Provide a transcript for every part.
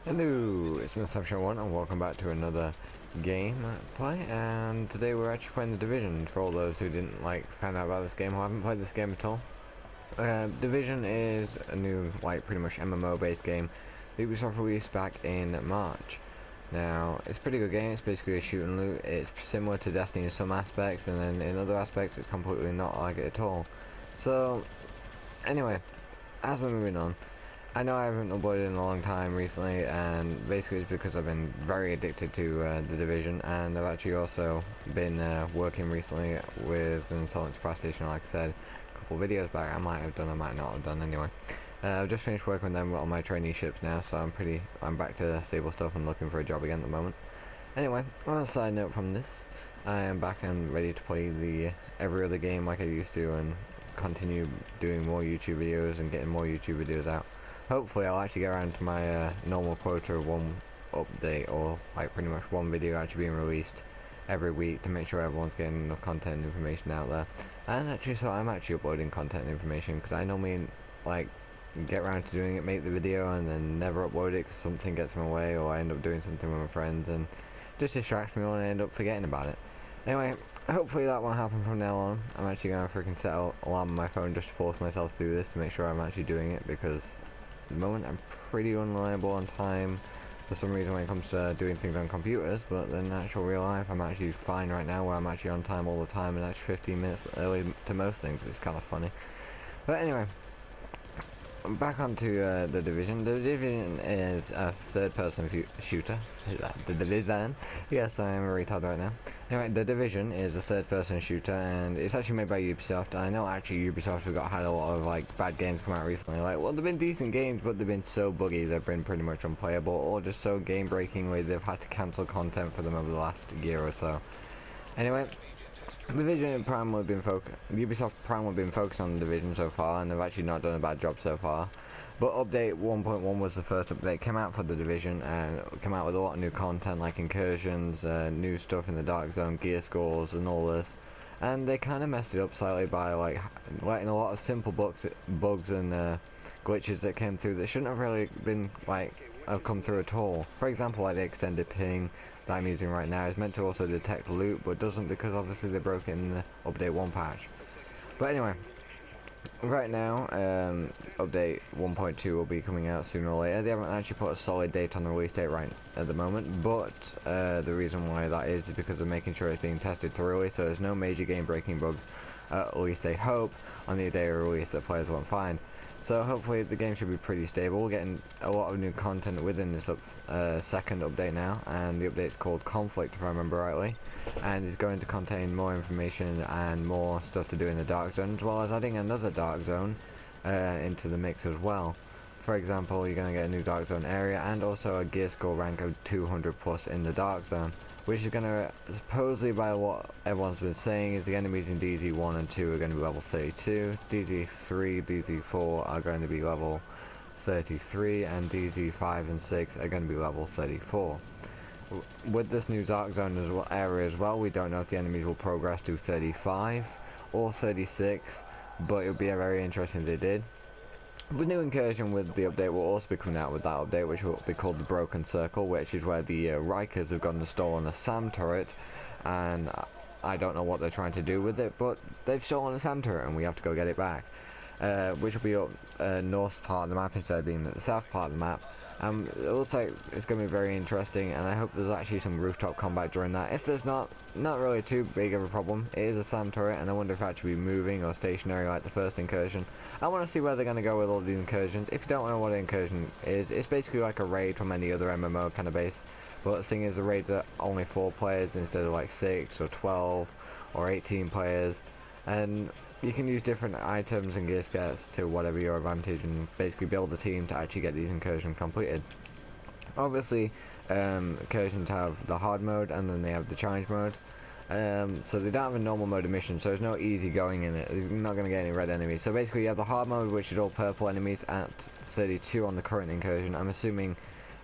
Hello, it's Inception1 and welcome back to another game play, and today we're actually playing The Division, for all those who didn't find out about this game or haven't played this game at all. Division is a new, pretty much MMO based game that Ubisoft released back in March. Now, it's a pretty good game. It's basically a shoot and loot. It's similar to Destiny in some aspects, and then in other aspects it's completely not like it at all. So, anyway, as we're moving on, I know I haven't uploaded in a long time recently, and basically it's because I've been very addicted to The Division, and I've actually also been working recently with an Insolent Supply Station, like I said a couple of videos back. I might have done, I might not have done anyway. I've just finished working with them on my traineeships now, so I'm back to stable stuff and looking for a job again at the moment. Anyway, on a side note from this, I am back and ready to play the every other game like I used to, and continue doing more YouTube videos and getting more YouTube videos out. Hopefully I'll actually get around to my normal quota of one update, or pretty much one video actually being released every week, to make sure everyone's getting enough content and information out there. And actually, so I'm actually uploading content and information, because I normally get around to doing it, make the video, and then never upload it because something gets in my way, or I end up doing something with my friends and just distracts me, and I end up forgetting about it. Anyway, hopefully that won't happen from now on. I'm actually going to freaking set an alarm on my phone just to force myself to do this, to make sure I'm actually doing it, because at the moment I'm pretty unreliable on time for some reason when it comes to doing things on computers, but in actual real life I'm actually fine right now, where I'm actually on time all the time and actually 15 minutes early to most things. It's kind of funny. But anyway, back onto The Division. The Division is a third-person shooter. The Division. Yes, I am a retard right now. Anyway, The Division is a third-person shooter, and it's actually made by Ubisoft. I know actually Ubisoft have had a lot of bad games come out recently. Well, they've been decent games, but they've been so buggy they've been pretty much unplayable, or just so game-breakingly they've had to cancel content for them over the last year or so. Anyway, Division Prime will have been Ubisoft Prime will have been focused on The Division so far, and they've actually not done a bad job so far. But update 1.1 was the first update came out for The Division, and it came out with a lot of new content like incursions, new stuff in the Dark Zone, gear scores, and all this. And they kind of messed it up slightly by letting a lot of simple bugs and glitches that came through that shouldn't have really been have come through at all. For example, the extended ping that I'm using right now is meant to also detect loot, but doesn't, because obviously they broke it in the update 1 patch. But anyway, right now, update 1.2 will be coming out sooner or later. They haven't actually put a solid date on the release date right at the moment, but the reason why that is because they're making sure it's being tested thoroughly, so there's no major game-breaking bugs, at least they hope, on the day of release that players won't find. So hopefully the game should be pretty stable. We're getting a lot of new content within this second update now, and the update's called Conflict, if I remember rightly, and it's going to contain more information and more stuff to do in the Dark Zone, as well as adding another Dark Zone into the mix as well. For example, you're going to get a new Dark Zone area, and also a gear score rank of 200 plus in the Dark Zone, which is going to, supposedly by what everyone's been saying, is the enemies in DZ1 and 2 are going to be level 32, DZ3, DZ4 are going to be level 33, and DZ5 and 6 are going to be level 34. With this new Dark Zone area as well, we don't know if the enemies will progress to 35 or 36, but it would be very interesting if they did. The new incursion with the update will also be coming out with that update, which will be called the Broken Circle, which is where the Rikers have gone and stolen a SAM turret, and I don't know what they're trying to do with it, but they've stolen a SAM turret and we have to go get it back. Which will be up north part of the map instead of being at the south part of the map. It looks like it's going to be very interesting, and I hope there's actually some rooftop combat during that. If there's not really too big of a problem. It is a SAM turret, and I wonder if it actually be moving or stationary like the first incursion. I want to see where they're going to go with all these incursions. If you don't know what an incursion is, it's basically like a raid from any other MMO kind of base. But the thing is, the raids are only 4 players instead of 6 or 12 or 18 players, and you can use different items and gear sets to whatever your advantage, and basically build a team to actually get these incursions completed. Obviously, incursions have the hard mode, and then they have the challenge mode. So they don't have a normal mode of mission, so there's no easy going in it. You're not going to get any red enemies. So basically you have the hard mode, which is all purple enemies at 32 on the current incursion. I'm assuming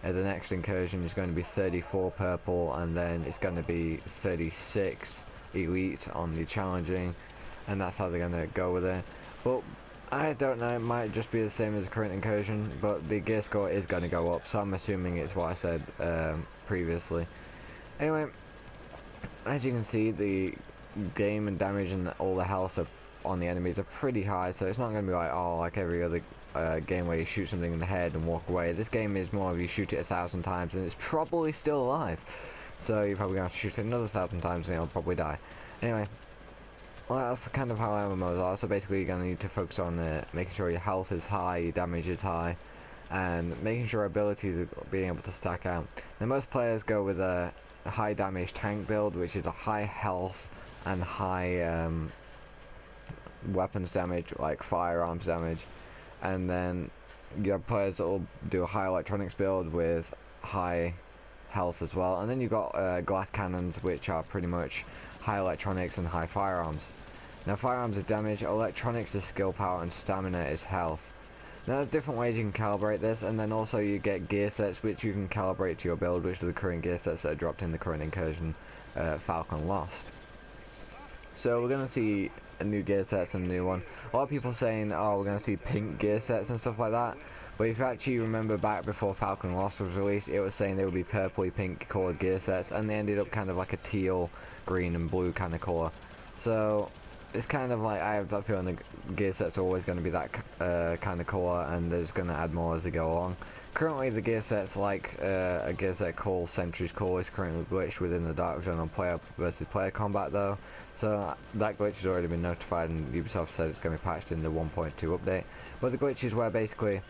the next incursion is going to be 34 purple, and then it's going to be 36 elite on the challenging. and that's how they're gonna go with it. But I don't know, it might just be the same as the current Incursion, but the gear score is going to go up, so I'm assuming it's what I said previously. Anyway, as you can see, the game and damage and all the health on the enemies are pretty high, so it's not going to be like, oh, like every other game where you shoot something in the head and walk away. This game is more of you shoot it 1,000 times and it's probably still alive. So you're probably going to have to shoot it another 1,000 times and it'll probably die. Anyway. Well, that's kind of how MMOs are, so basically you're going to need to focus on making sure your health is high, your damage is high, and making sure abilities are being able to stack out. Now most players go with a high damage tank build, which is a high health and high weapons damage, like firearms damage, and then you have players that will do a high electronics build with high health as well, and then you've got glass cannons, which are pretty much high electronics and high firearms. Now firearms is damage, electronics is skill power, and stamina is health. Now there's different ways you can calibrate this, and then also you get gear sets which you can calibrate to your build, which are the current gear sets that are dropped in the current Incursion Falcon Lost. So we're going to see a new gear sets and a new one. A lot of people saying, oh, we're going to see pink gear sets and stuff like that. But if you actually remember back before Falcon Lost was released, it was saying they would be purpley pink coloured gear sets, and they ended up kind of like a teal, green and blue kind of colour. So it's kind of like, I have that feeling the gear sets are always going to be that kind of colour, and they're just going to add more as they go along. Currently the gear sets, like a gear set called Sentry's Call, is currently glitched within the Dark Zone on player versus player combat though. So that glitch has already been notified, and Ubisoft said it's going to be patched in the 1.2 update. But the glitch is where basically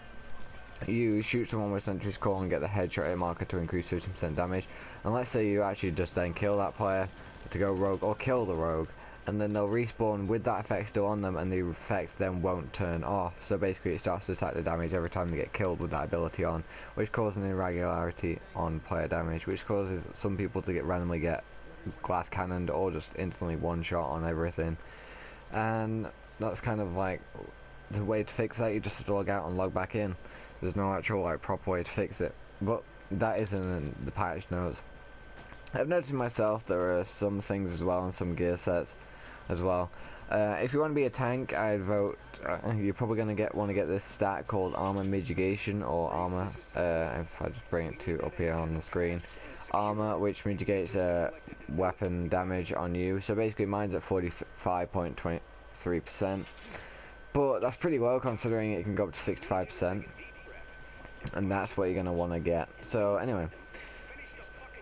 you shoot someone with Sentry's Call and get the headshot hit marker to increase 50% damage, and let's say you actually just then kill that player to go rogue, or kill the rogue, and then they'll respawn with that effect still on them, and the effect then won't turn off. So basically it starts to attack the damage every time they get killed with that ability on, which causes an irregularity on player damage, which causes some people to randomly get glass cannoned or just instantly one shot on everything. And that's kind of like the way to fix that. You just have to log out and log back in. There's no actual like proper way to fix it, but that isn't in the patch notes. I've noticed myself there are some things as well, and some gear sets as well. If you want to be a tank, I'd vote you're probably going to want to get this stat called armor mitigation, or armor, if I just bring it to up here on the screen, armor, which mitigates weapon damage on you. So basically mine's at 45.23%, but that's pretty low considering it can go up to 65%, and that's what you're going to want to get. So anyway,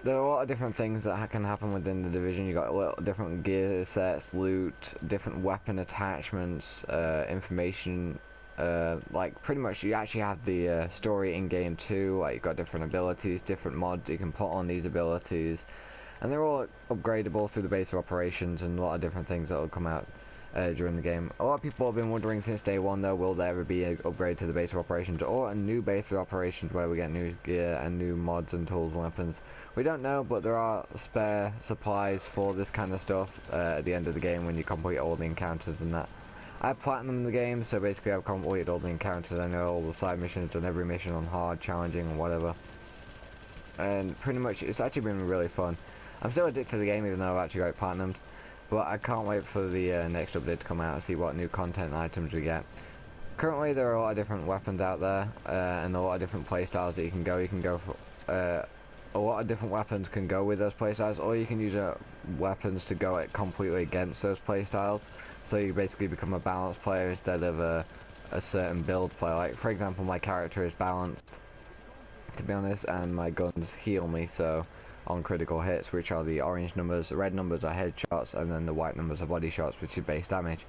there are a lot of different things that can happen within the Division. You got a lot of different gear sets, loot, different weapon attachments, information. Like pretty much, you actually have the story in game too. Like you've got different abilities, different mods you can put on these abilities, and they're all upgradable through the base of operations, and a lot of different things that will come out during the game. A lot of people have been wondering since day one though, will there ever be an upgrade to the base of operations, or a new base of operations where we get new gear and new mods and tools and weapons? We don't know, but there are spare supplies for this kind of stuff at the end of the game when you complete all the encounters and that. I have platinum the game, so basically I've completed all the encounters. I know all the side missions, done every mission on hard, challenging and whatever, and pretty much it's actually been really fun. I'm still addicted to the game even though I've actually got it platinumed, but I can't wait for the next update to come out and see what new content and items we get. Currently there are a lot of different weapons out there, and a lot of different playstyles that you can go. You can go for a lot of different weapons can go with those playstyles, or you can use weapons to go completely against those playstyles. So you basically become a balanced player instead of a certain build player. Like for example, my character is balanced, to be honest, and my guns heal me, so on critical hits, which are the orange numbers, the red numbers are headshots, and then the white numbers are body shots, which is base damage.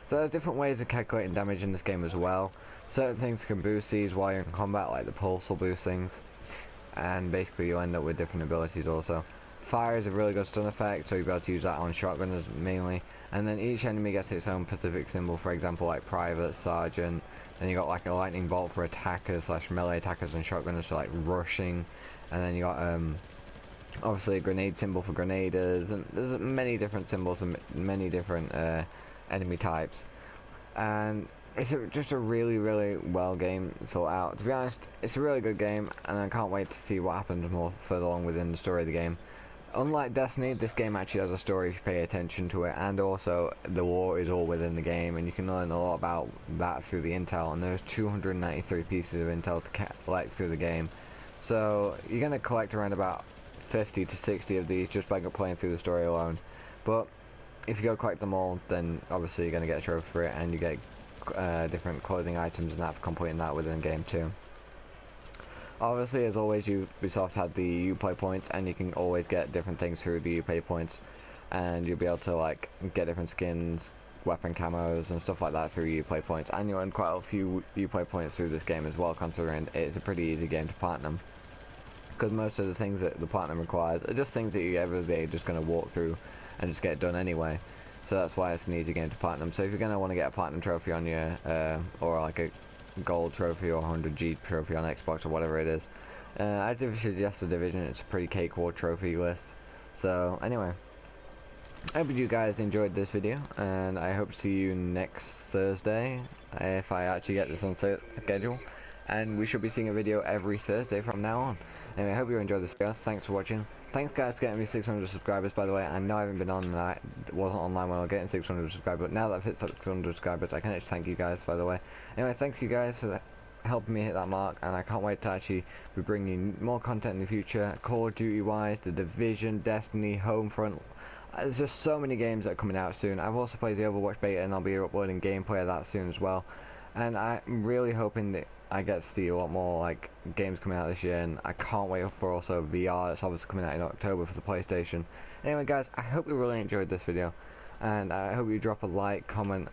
So there's different ways of calculating damage in this game as well. Certain things can boost these while you're in combat, like the pulse will boost things, and basically you'll end up with different abilities also. Fire is a really good stun effect, so you'll be able to use that on shotgunners mainly, and then each enemy gets its own specific symbol, for example like private, sergeant, then you got like a lightning bolt for attackers / melee attackers and shotgunners for like rushing, and then you got obviously a grenade symbol for grenaders, and there's many different symbols and many different enemy types, and it's just a really well game thought out. To be honest, it's a really good game, and I can't wait to see what happens more further along within the story of the game. unlike Destiny, this game actually has a story if you pay attention to it, and also the lore is all within the game, and you can learn a lot about that through the intel, and there's 293 pieces of intel to collect through the game. So you're going to collect around about 50 to 60 of these just by playing through the story alone. But if you go collect them all, then obviously you're going to get a trophy for it, and you get different clothing items and that for completing that within the game too. Obviously, as always, Ubisoft had the Uplay points, and you can always get different things through the Uplay points, and you'll be able to like get different skins, weapon camos, and stuff like that through Uplay points. And you earn quite a few Uplay points through this game as well, considering it's a pretty easy game to platinum. Because most of the things that the platinum requires are just things that you every day just going to walk through and just get done anyway. So that's why it's an easy game to platinum. So if you're going to want to get a platinum trophy on your, or like a gold trophy or 100G trophy on Xbox or whatever it is, I do suggest The Division. It's a pretty cakewalk trophy list. So anyway, I hope you guys enjoyed this video, and I hope to see you next Thursday if I actually get this on schedule. And we should be seeing a video every Thursday from now on. Anyway, I hope you enjoyed this video. Thanks for watching. Thanks guys for getting me 600 subscribers, by the way. I know I haven't been on that, wasn't online when I was getting 600 subscribers, but now that I've hit 600 subscribers, I can actually thank you guys, by the way. Anyway, thanks you guys for helping me hit that mark, and I can't wait to actually be bringing more content in the future, Call of Duty wise, The Division, Destiny, Homefront. There's just so many games that are coming out soon. I've also played the Overwatch beta, and I'll be uploading gameplay of that soon as well. And I'm really hoping that I get to see a lot more like games coming out this year, and I can't wait for also VR. It's obviously coming out in October for the PlayStation. Anyway guys, I hope you really enjoyed this video, and I hope you drop a like, comment,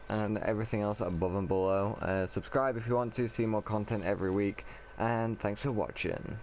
and everything else above and below. Subscribe if you want to see more content every week, and thanks for watching.